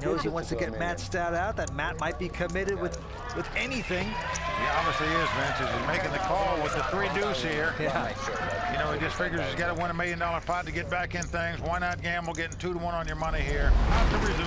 shows he wants to get Matt Stout out. That Matt might be committed with anything. He obviously is, Vince. He's making the call with the 3-deuce here. Yeah. You know, he just figures he's got to win $1 million pot to get back in things. Why not gamble, getting 2-1 on your money here? About to resume.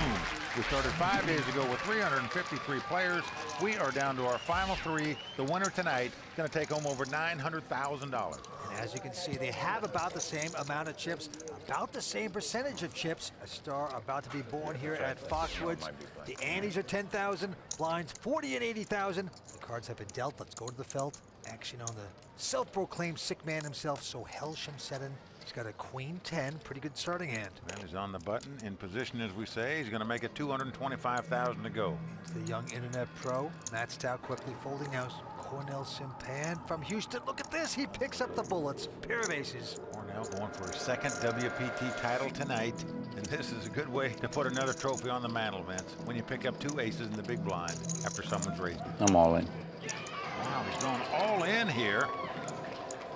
We started 5 days ago with 353 players. We are down to our final 3. The winner tonight is going to take home over $900,000. And as you can see, they have about the same amount of chips, about the same percentage of chips. A star about to be born here at Foxwoods. The antes are 10,000, blinds 40 and 80,000. The cards have been dealt. Let's go to the felt. Action on the self-proclaimed sick man himself, Soheil Shamseddin. He's got a queen 10, pretty good starting hand. And he's on the button, in position as we say. He's going to make it 225,000 to go. It's the young internet pro. Matt Stout quickly folding now. Cornel Cimpan from Houston. Look at this, he picks up the bullets. Pair of aces. Cornel going for his second WPT title tonight. And this is a good way to put another trophy on the mantle, Vince, when you pick up 2 aces in the big blind after someone's raised it. I'm all in. Wow, he's going all in here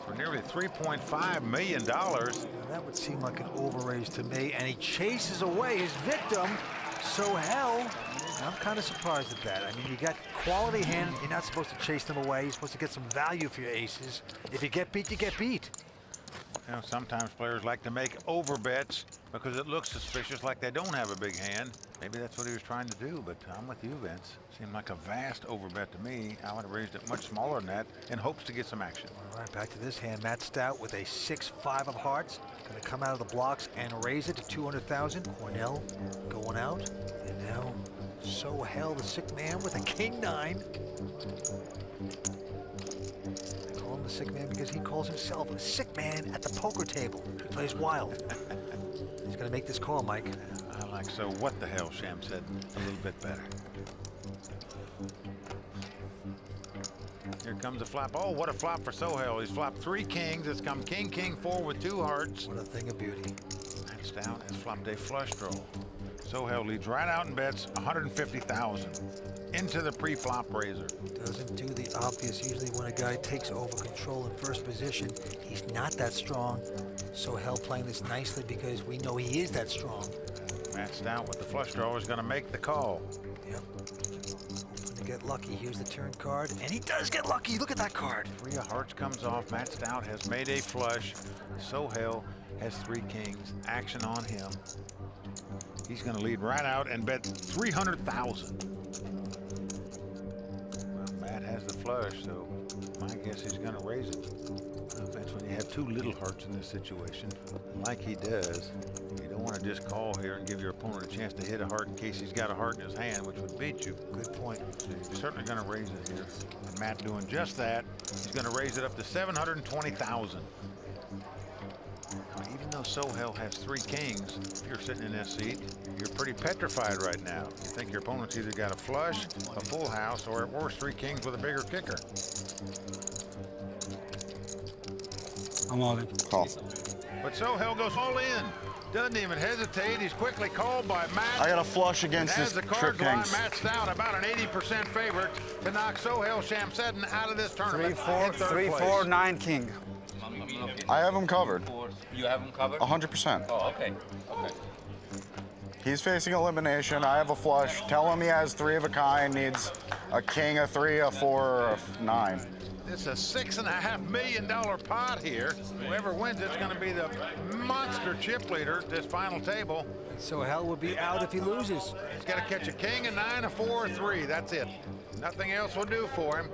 for nearly $3.5 million. Now, that would seem like an overraise to me, and he chases away his victim, Soheil. I'm kind of surprised at that. I mean, you got quality hand. You're not supposed to chase them away. You're supposed to get some value for your aces. If you get beat, you get beat. You know, sometimes players like to make over bets because it looks suspicious, like they don't have a big hand. Maybe that's what he was trying to do, but I'm with you, Vince. Seemed like a vast over bet to me. I would have raised it much smaller than that in hopes to get some action. All right, back to this hand. Matt Stout with a 6-5 of hearts. Going to come out of the blocks and raise it to 200,000. Cornel going out. And now Soheil, the sick man, with a king 9. The sick man because he calls himself a sick man at the poker table. He plays wild. He's going to make this call, Mike. I like so what the hell, Sham said a little bit better. Here comes a flop. Oh, what a flop for Soheil. He's flopped 3 kings. It's come king, king, 4 with 2 hearts. What a thing of beauty. Matt Stout has flopped a flush draw. Soheil leads right out and bets 150,000 into the pre-flop raiser. Doesn't do the obvious. Usually when a guy takes over control in first position, he's not that strong. Soheil playing this nicely because we know he is that strong. Matt Stout with the flush draw is going to make the call. Yep. Hoping to get lucky. Here's the turn card, and he does get lucky. Look at that card. 3 of hearts comes off. Matt Stout has made a flush. Soheil has 3 kings. Action on him. He's going to lead right out and bet 300,000. Well, Matt has the flush, so my guess he's going to raise it. That's when you have 2 little hearts in this situation, like he does. You don't want to just call here and give your opponent a chance to hit a heart in case he's got a heart in his hand, which would beat you. Good point. So he's certainly going to raise it here. And Matt doing just that. He's going to raise it up to 720,000. Even though Soheil has 3 kings, if you're sitting in this seat, you're pretty petrified right now. You think your opponent's either got a flush, a full house, or at worst 3 kings with a bigger kicker. I'm all in. Call. But Soheil goes all in. Doesn't even hesitate. He's quickly called by Matt. I got a flush against as this the cards trip line, kings. Matt Stout about an 80% favorite to knock Soheil Shamseddin out of this tournament. 3-4, 9 king. I have him covered. You have him covered? 100%. Oh, okay. Okay. He's facing elimination. I have a flush. Tell him he has 3 of a kind, needs a king, a 3, a 4, or a 9. It's a $6.5 million pot here. Whoever wins it's going to be the monster chip leader at this final table. Soheil will be out if he loses. He's got to catch a king, a 9, a 4, a 3. That's it. Nothing else will do for him.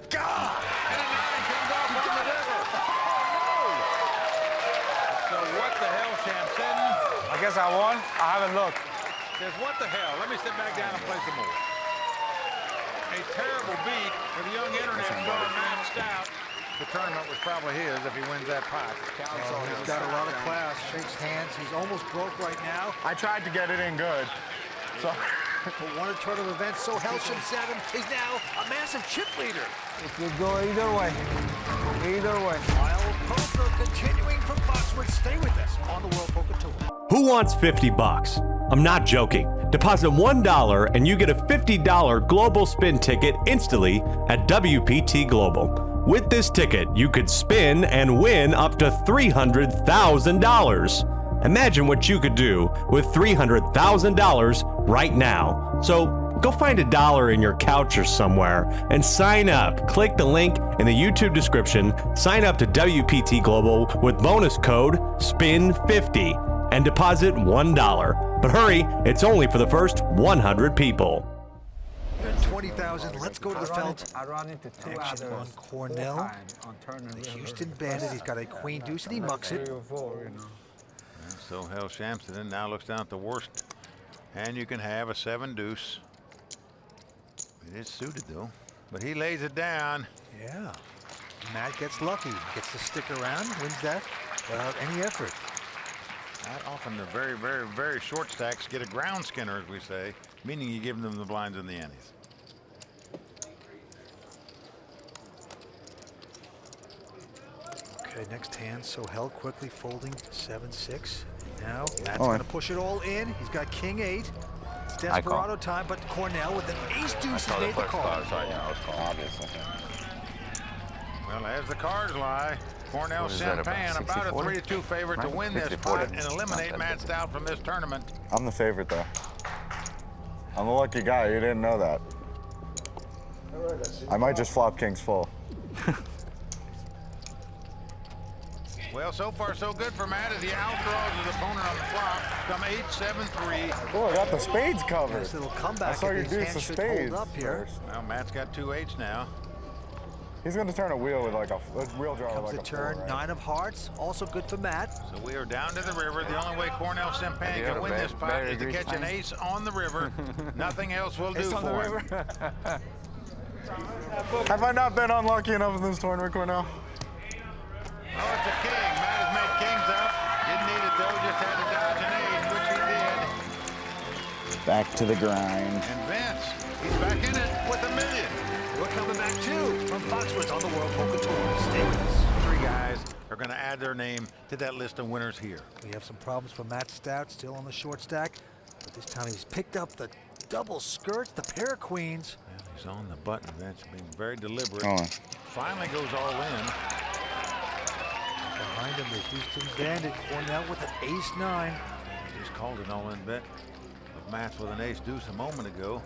God! And a 9 comes off on the river. So what the hell, Shamseddin? I guess I won. I haven't looked. Says, what the hell? Let me sit back down and play some more. A terrible beat for the young internet star, Matt Stout. The tournament was probably his if he wins that pot. Oh, he's got a lot of class, shakes hands. He's almost broke right now. I tried to get it in good. So. For one tournament event, Soheil Shamseddin is now a massive chip leader. It could go either way. Either way. Wild Poker continuing from Foxwoods. Stay with us on the World Poker Tour. Who wants $50? I'm not joking. Deposit $1 and you get a $50 global spin ticket instantly at WPT Global. With this ticket, you could spin and win up to $300,000. Imagine what you could do with $300,000 right now. So go find $1 in your couch or somewhere and sign up. Click the link in the YouTube description, sign up to WPT Global with bonus code SPIN50 and deposit $1. But hurry, it's only for the first 100 people. 20,000. Let's go to the felt. I run into two Action others on Cornel. on turn The Houston Bandit. He's got a queen deuce and he mucks it. 3 or 4, you know. Soheil Shamseddin now looks down at the worst hand you can have, a 7 deuce. It is suited though, but he lays it down. Yeah. Matt gets lucky. Gets to stick around. Wins that without any effort. Not often the very, very, very short stacks get a ground skinner, as we say, meaning you give them the blinds and the antes. Okay, next hand, Soheil quickly folding 7-6. Now Matt's gonna push it all in. He's got king 8. It's desperado time, but Cornel with an ace deuce has made the call. Sorry, yeah, I was calling. Obviously. Well, as the cards lie, Cornel Cimpan about a 3-2 favorite to win this pot and eliminate Matt Stout from this tournament. I'm the favorite though. I'm a lucky guy. You didn't know that. I might just flop kings full. Well, so far so good for Matt as he outdraws his opponent on the flop. Come 8-7-3. Oh, I got the spades covered. Nice little comeback. I saw your His deuce hand of should spades hold up here. first. Well, Matt's got 2 8s now. He's going to turn a wheel with like a wheel draw Comes with like the a turn, 4, right? 9 of hearts, also good for Matt. So we are down to the river. The only way Cornel Cimpan can win this pot is to catch an ace on the river. Nothing else will do for him. Have I not been unlucky enough in this tournament, Cornel? Oh, it's a king. Matt has made kings up. Didn't need it though, just had to dodge an ace, which he did. Back to the grind. And Vince, he's back in it with $1 million. We're coming back too from Foxwoods on the World Poker Tour. Stay with us. 3 guys are going to add their name to that list of winners here. We have some problems for Matt Stout, still on the short stack. But this time he's picked up the double skirt, the pair of queens. Well, he's on the button, Vince, being very deliberate. Oh. Finally goes all in. Behind him, the Houston Bandit, Cornel with an ace-9. Just called an all-in bet of Matt's with an ace deuce a moment ago.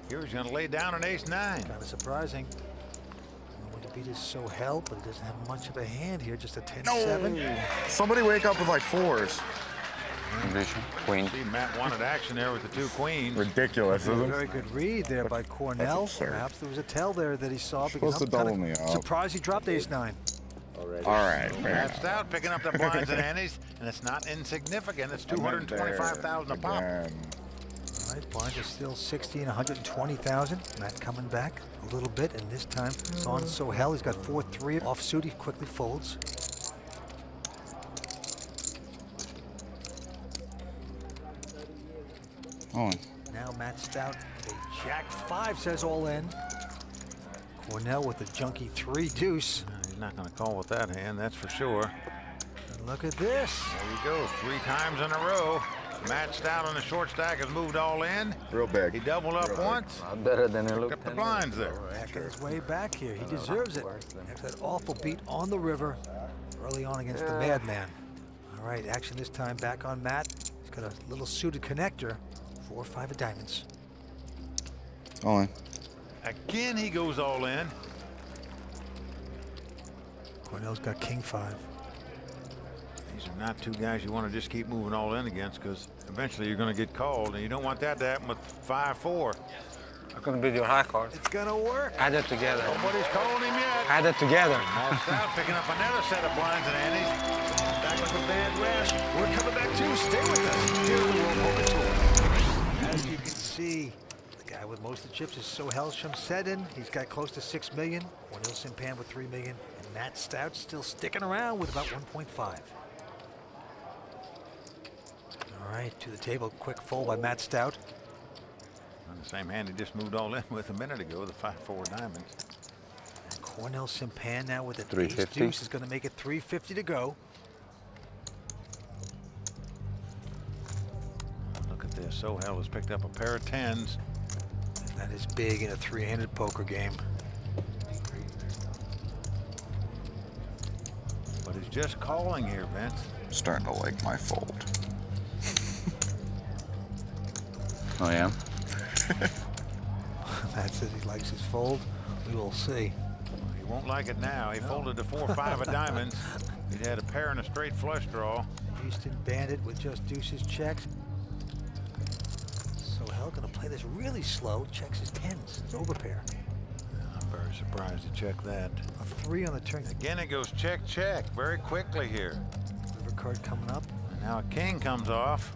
Here he's going to lay down an ace-9. Kind of surprising. The one to beat is Soheil, but he doesn't have much of a hand here, just a 10-7. Somebody wake up with like 4s. Queen. See, Matt wanted action there with the 2 queens. Ridiculous, A isn't it? very good read there by Cornel. absurd. Perhaps there was a tell there that he saw. Supposed to double me up. Surprised he dropped ace-9. All right, fair Matt enough. Stout picking up the blinds and antes, and it's not insignificant. It's $225,000 a pop. Again. All right, blinds are still 60 and 120,000. Matt coming back a little bit, and this time it's on Soheil. He's got 4-3 offsuit. He quickly folds. Oh. Now Matt Stout, a Jack-5 says all in. Cornel with a junky 3 deuce. He's not going to call with that hand, that's for sure. And look at this. There you go, 3 times in a row. Matt Stout on the short stack has moved all in. Real big. He doubled up once. Better than it Picked looked. up the blinds there. Making his way back here. He deserves it. After that awful beat on the river early on against the Madman. All right, action this time back on Matt. He's got a little suited connector. 4 or 5 of diamonds. All in. Again, he goes all in. Cornel's got king 5. These are not 2 guys you want to just keep moving all in against, because eventually you're going to get called, and you don't want that to happen with 5-4. I'm gonna beat your high cards. It's gonna work. Add it together. Nobody's calling him yet. Add it together. Matt Stout picking up another set of blinds and antes. Back with a bad rash. We're coming back too. Stay with us here at the World Poker Tour. As you can see, the guy with most of the chips is Soheil Shamseddin. He's got close to 6 million. Cornel Cimpan with 3 million. And Matt Stout still sticking around with about 1.5. All right, to the table. Quick fold by Matt Stout. On the same hand he just moved all in with a minute ago, the 5-4 diamonds. And Cornel Cimpan now with a 350. deuce is going to make it 350 to go. Look at this. Soheil has picked up a pair of 10s. And that is big in a 3-handed poker game. But he's just calling here, Vince. starting to like my fold. Oh, yeah? Matt says he likes his fold. We will see. He won't like it now. He folded the 4-5 of diamonds. He had a pair and a straight flush draw. Houston Bandit with just deuces checks. Soheil gonna play this really slow. Checks his tens. It's overpair. I'm very surprised he checked that. A 3 on the turn. Again, it goes check, check very quickly here. River card coming up. And now a king comes off.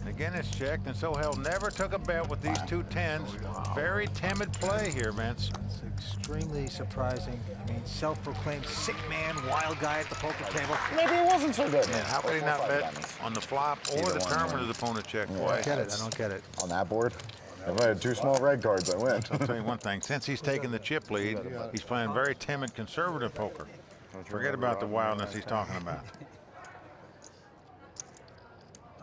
And again, it's checked, and Soheil never took a bet with these 2 10s. Very timid play here, Vince. It's extremely surprising. I mean, self-proclaimed sick man, wild guy at the poker table. Maybe it wasn't so good. Yeah, how could he not bet on the flop or the turn when his opponent checked I twice? don't get it. I don't get it. On that board, if I had 2 small red cards, I win. I'll tell you one thing. Since he's taken the chip lead, he's playing very timid, conservative poker. Forget about the wildness he's talking about.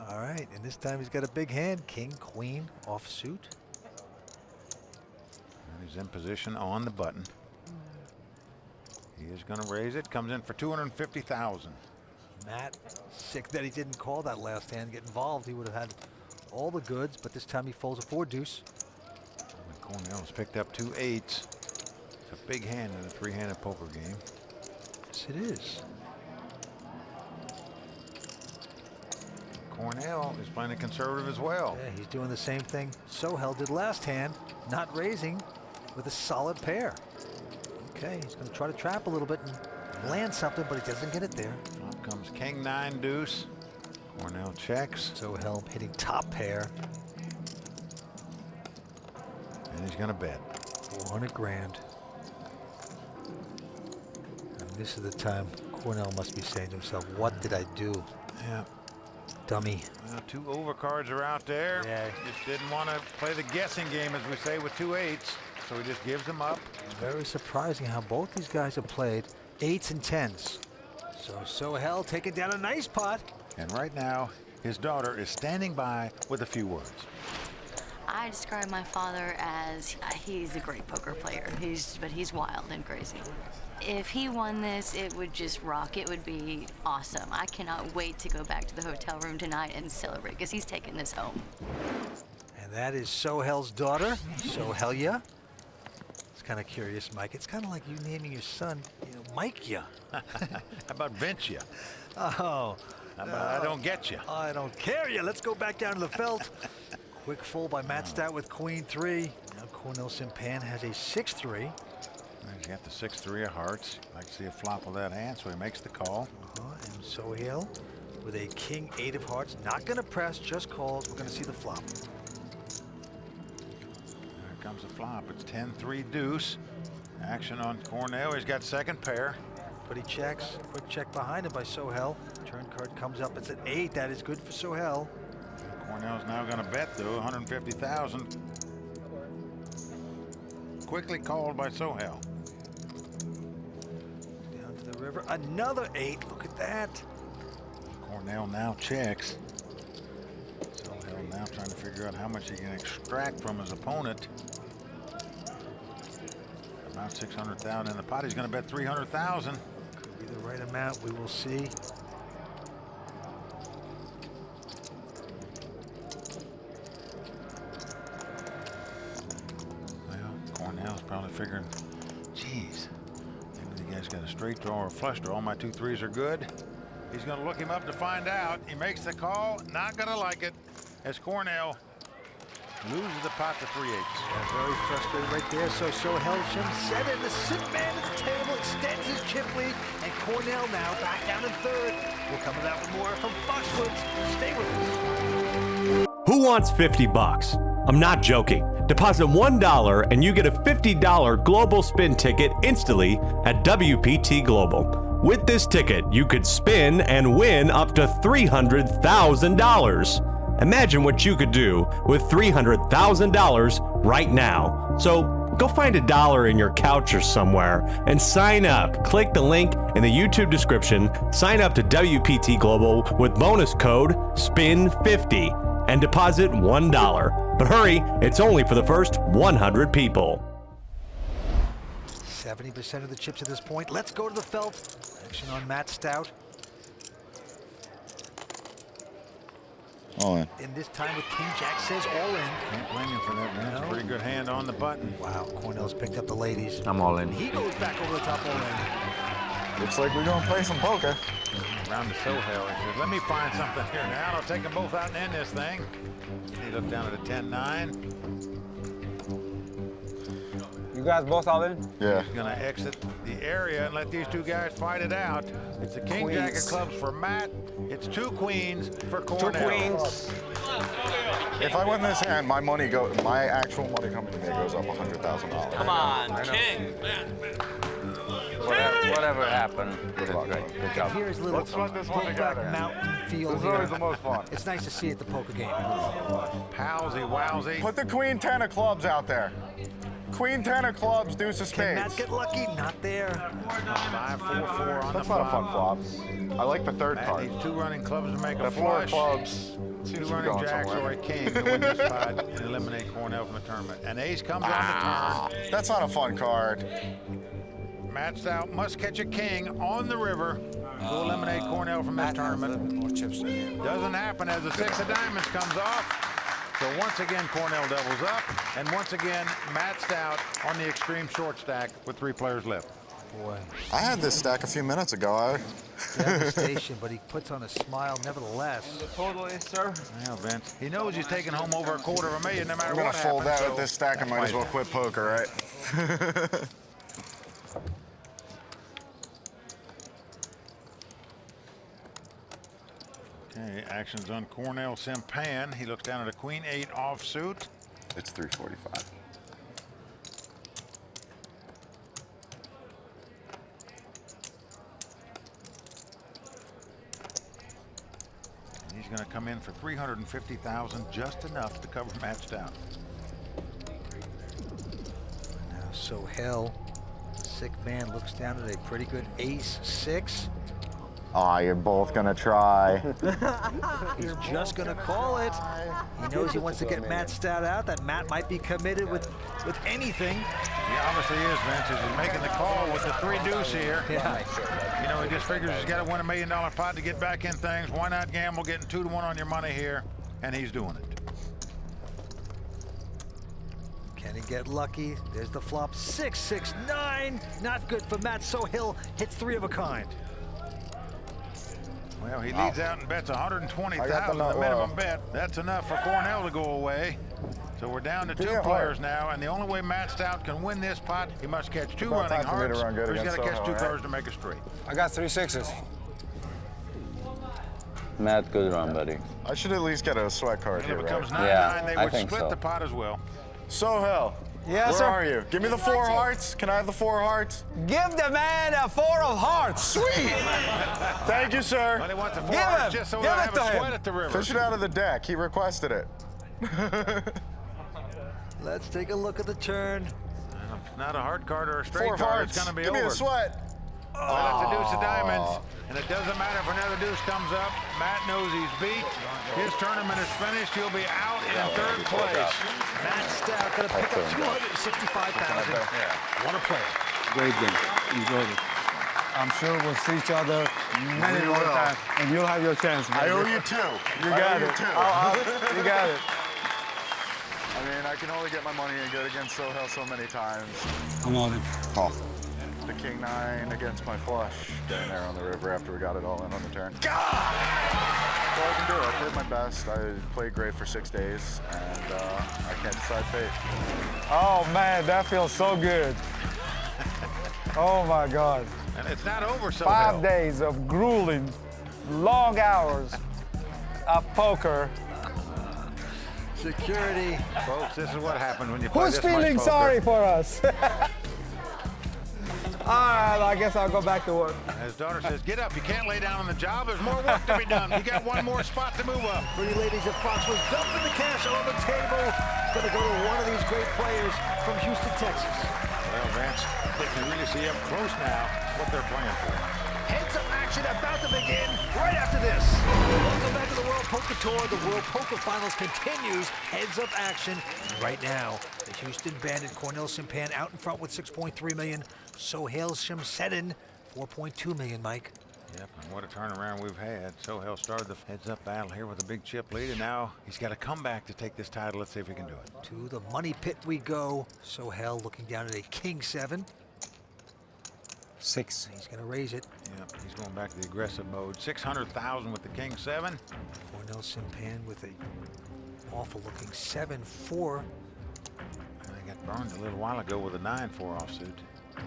All right, and this time he's got a big hand. King, queen, offsuit. And he's in position on the button. He is going to raise it. Comes in for 250,000. Matt, sick that he didn't call that last hand, get involved. He would have had all the goods, but this time he folds a 4 deuce. And Cornel's picked up 2 8s. It's a big hand in a 3-handed poker game. Yes, it is. Cornel is playing a conservative as well. Yeah, he's doing the same thing Soheil did last hand, not raising with a solid pair. Okay, he's going to try to trap a little bit and land something, but he doesn't get it there. Up comes king 9 deuce. Cornel checks. Soheil hitting top pair. And he's going to bet. 400 grand. And this is the time Cornel must be saying to himself, what did I do? Yeah. Dummy. Well, 2 overcards are out there. Yeah. Just didn't want to play the guessing game, as we say, with 2 8s. So he just gives them up. Very surprising how both these guys have played 8s and 10s. So Soheil taking down a nice pot. And right now, his daughter is standing by with a few words. I describe my father as he's a great poker player. But he's wild and crazy. If he won this, it would just rock. It would be awesome. I cannot wait to go back to the hotel room tonight and celebrate because he's taking this home. And that is Soheil's daughter, Sohelia. It's kind of curious, Mike. It's kind of like you naming your son, Mike-ya. How about Vince-ya? Oh. How about I don't get you? I don't care ya. Let's go back down to the felt. Quick fold by Matt Stout with queen 3. Now Cornel Cimpan has a 6-3. He's got the 6-3 of hearts. I'd like to see a flop with that hand, so he makes the call. And Soheil with a king 8 of hearts. Not going to press, just calls. We're going to see the flop. There comes the flop. It's 10-3 deuce. Action on Cornel. He's got second pair. But he checks. Quick check behind him by Soheil. Turn card comes up. It's an 8. That is good for Soheil. Cornel's now going to bet, though, 150,000. Quickly called by Soheil. Down to the river. Another 8. Look at that. Cornel now checks. Soheil now trying to figure out how much he can extract from his opponent. About 600,000 in the pot. He's going to bet 300,000. Could be the right amount. We will see. Cornel's probably figuring, geez, maybe the guy's got a straight draw or a flush draw. My 2 3s are good. He's going to look him up to find out. He makes the call. Not going to like it as Cornel loses the pot to 3 8s. Yeah, very frustrated right there. So Soheil Shamseddin, the sick man at the table, extends his chip lead. And Cornel now back down in 3rd. We'll come back with more from Foxwoods. Stay with us. Who wants 50 bucks? I'm not joking. Deposit $1 and you get a $50 global spin ticket instantly at WPT Global. With this ticket, you could spin and win up to $300,000. Imagine what you could do with $300,000 right now. So go find $1 in your couch or somewhere and sign up. Click the link in the YouTube description. Sign up to WPT Global with bonus code SPIN50 and deposit $1. But hurry, it's only for the first 100 people. 70% of the chips at this point. Let's go to the felt. Action on Matt Stout. All in. In this time with King Jack says all in. Can't blame you for that, man. That's a pretty good hand on the button. Wow, Cornel's picked up the ladies. I'm all in. He goes back over the top all in. Looks like we're gonna play some poker. Around to Soheil. He says, let me find something here now. I'll take them both out and end this thing. He looked down at a 10-9. You guys both all in? Yeah. He's gonna exit the area and let these two guys fight it out. It's a king jack of clubs for Matt. It's 2 queens for Cornel. 2 queens. If I win this hand, my actual money coming to me goes up $100,000. Come on, king. Whatever happened, you did great. Good job. Here's a little Let's run this one Brokeback together. Mountain feel This is here. always the most fun. It's nice to see at the poker game. Palsy wowsy. Put the queen 10 of clubs out there. Queen 10 of clubs, deuce of Can Matt spades. get lucky? Not there. 5-4-4 on That's the not a flop. fun flop. I like the third Matt card. needs 2 running clubs to make a The 4 flush. clubs. 2 Seems to be running going jacks somewhere. or a king to win this spot and eliminate Cornel from the tournament. An ace comes on the turn. That's not a fun card. Matt Stout must catch a king on the river to eliminate Cornel from this tournament. More chips than you. Doesn't happen as the 6 of diamonds comes off. So once again, Cornel doubles up. And once again, Matt Stout on the extreme short stack with 3 players left. Boy, I had this stack a few minutes ago. devastation, but he puts on a smile nevertheless. Totally, sir. Well, Vince, he knows he's taking home over $250,000 no matter I'm gonna what fold happens. that with this stack and might as well quit poker, right? Okay, action's on Cornel Cimpan. He looks down at a queen 8 offsuit. It's 345. And he's going to come in for $350,000, just enough to cover Matt Stout. Now Soheil, the sick man, looks down at a pretty good ace-6. Ah, you're both gonna try. He's just gonna call it. He knows he wants to get Matt Stout out. That Matt might be committed with anything. He obviously is, Vince. He's making the call with the 3 deuce here. Yeah. You know, he just figures he's got to win $1 million pot to get back in things. Why not gamble getting 2 to 1 on your money here? And he's doing it. Can he get lucky? There's the flop. 6, 6, 9. Not good for Matt. Soheil hits 3 of a kind. Well, he leads out and bets $120,000, the nut minimum low. bet. That's enough for Cornel to go away. So we're down to 2 Yeah, players now, and the only way Matt Stout can win this pot, he must catch 2 About running time for me to hearts, run good or he's got to against catch Soheil, 2 right? colors to make a straight. I got 3 6s. Matt, good run, buddy. I should at least get a sweat card And here, if it right? comes 9-9, Yeah, they I would think split so. the pot as well. Soheil, Yes, where sir. are you? Give me the 4 hearts. Can I have the 4 hearts? Give the man a 4 of hearts. Sweet. Thank you, sir. But he wants the 4 Give hearts him. just so Give they'll it have to a him. sweat at the river. Fish it out of the deck. He requested it. Let's take a look at the turn. Not a hard card or a straight 4 card, hearts. it's going to be Give over. me the sweat. Well, that's a deuce of diamonds, and it doesn't matter if another deuce comes up. Matt knows he's beat. His tournament is finished. He'll be out in 3rd place. Matt Stout gonna pick up $265,000. What a player. Great game. Enjoyed it. I'm sure we'll see each other many We more will. times, and you'll have your chance. I owe you 2. You got it. You got it. I mean, I can only get my money in good against Soheil so many times. I'm all in. Oh. The king 9 against my flush down there on the river after we got it all in on the turn. That's all I can do. I played my best. I played great for 6 days, and I can't decide fate. Oh man, that feels so good. Oh my God. And it's not over, so 5 days of grueling, long hours of poker. Security. Folks, this is what happened when you play Who's this much feeling poker. sorry for us? All right, I guess I'll go back to work. His daughter says, get up, you can't lay down on the job. There's more work to be done. You got 1 more spot to move up. Pretty ladies at Foxwoods dumping the cash on the table. It's going to go to one of these great players from Houston, Texas. Well, Vance, they can really see up close now what they're playing for. Heads-up action about to begin right after this. Welcome back to the World Poker Tour. The World Poker Finals continues. Heads-up action right now. The Houston Bandit Cornel Cimpan out in front with $6.3 million. Soheil Shamseddin, $4.2 million, Mike. Yep, and what a turnaround we've had. Soheil started the heads-up battle here with a big chip lead, and now he's got to come back to take this title. Let's see if he can do it. To the money pit we go. Soheil looking down at a king 7. 6. He's going to raise it. Yep, he's going back to the aggressive mode. 600,000 with the king 7. Cornel Cimpan with a awful looking 7-4. And he got burned a little while ago with a 9-4 offsuit. I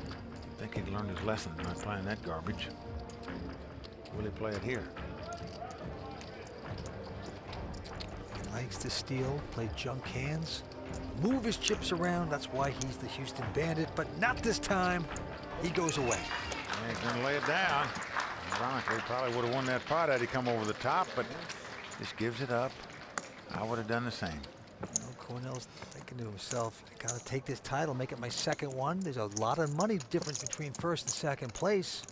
think he'd learned his lesson by playing that garbage. Will he play it here? He likes to steal, play junk hands, move his chips around. That's why he's the Houston Bandit, but not this time. He goes away. And he's going to lay it down. Ironically, probably would have won that pot had he come over the top, but just gives it up. I would have done the same. Well, Cornel's thinking to himself, I got to take this title, make it my second one. There's a lot of money difference between first and second place.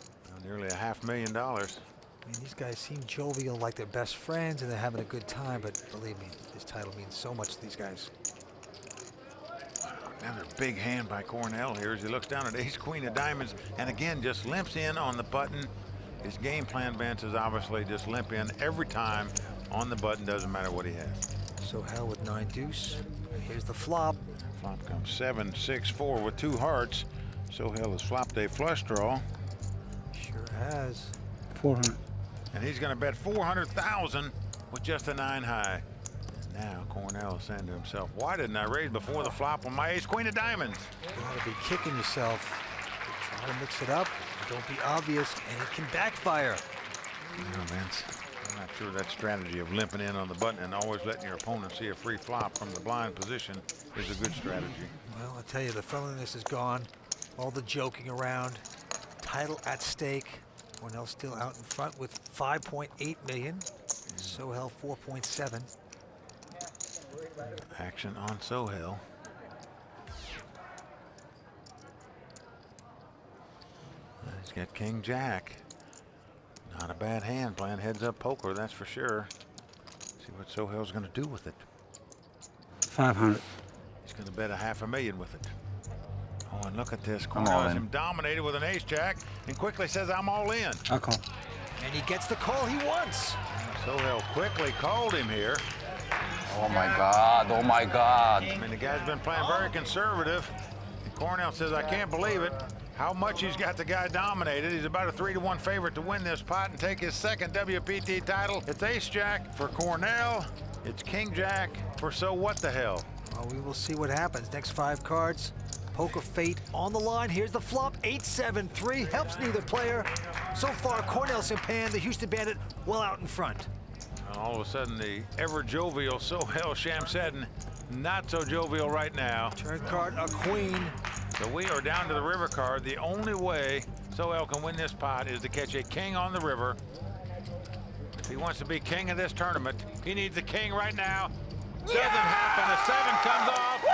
Nearly $500,000. I mean, these guys seem jovial, like they're best friends, and they're having a good time, but believe me, this title means so much to these guys. Another big hand by Cornel here as he looks down at ace queen of diamonds, and again just limps in on the button. His game plan, Vince, is obviously just limp in every time on the button, doesn't matter what he has. Soheil with 9 deuce. Here's the flop. Flop comes 7-6-4 with 2 hearts. Soheil has flopped a flush draw. Sure has. 400. And he's going to bet 400,000 with just a 9 high. And now Cornel is saying to himself, why didn't I raise before the flop on my ace queen of diamonds? You gotta be kicking yourself. Try to mix it up. Don't be obvious, and it can backfire. You know, Vince, I'm not sure that strategy of limping in on the button and always letting your opponent see a free flop from the blind position is a good strategy. Well, I tell you, the friendliness is gone. All the joking around. Title at stake. Cornel still out in front with 5.8 million. Soheil 4.7. Action on Soheil. He's got King Jack. Not a bad hand playing heads up poker, that's for sure. See what Soheil's going to do with it. 500. He's going to bet $500,000 with it. Oh, and look at this. I'm Cornel all has in. him dominated with an ace jack and quickly says, I'm all in. I call. And he gets the call he wants. Soheil quickly called him here. Oh my God, oh my God. I mean, the guy's been playing very conservative. And Cornel says, I can't believe it. How much he's got the guy dominated. He's about a 3-1 favorite to win this pot and take his second WPT title. It's ace jack for Cornel. It's king jack for So What the Hell. Well, we will see what happens. Next 5 cards. Poker fate on the line. Here's the flop. 8-7-3. Helps neither player. So far, Cornel Cimpan, the Houston Bandit, well out in front. And all of a sudden, the ever jovial Soheil Shamseddin, not so jovial right now. Turn card, a queen. So we are down to the river card. The only way Soheil can win this pot is to catch a king on the river. If he wants to be king of this tournament, he needs a king right now. Doesn't happen. The 7 comes off.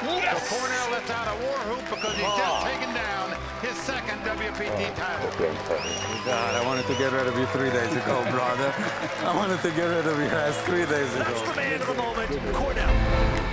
Yes! So Cornel lets out a war hoop because he's just taken down his second WPT title. God, I wanted to get rid of you 3 days ago, brother. I wanted to get rid of your ass 3 days ago. That's the man of the moment, Cornel.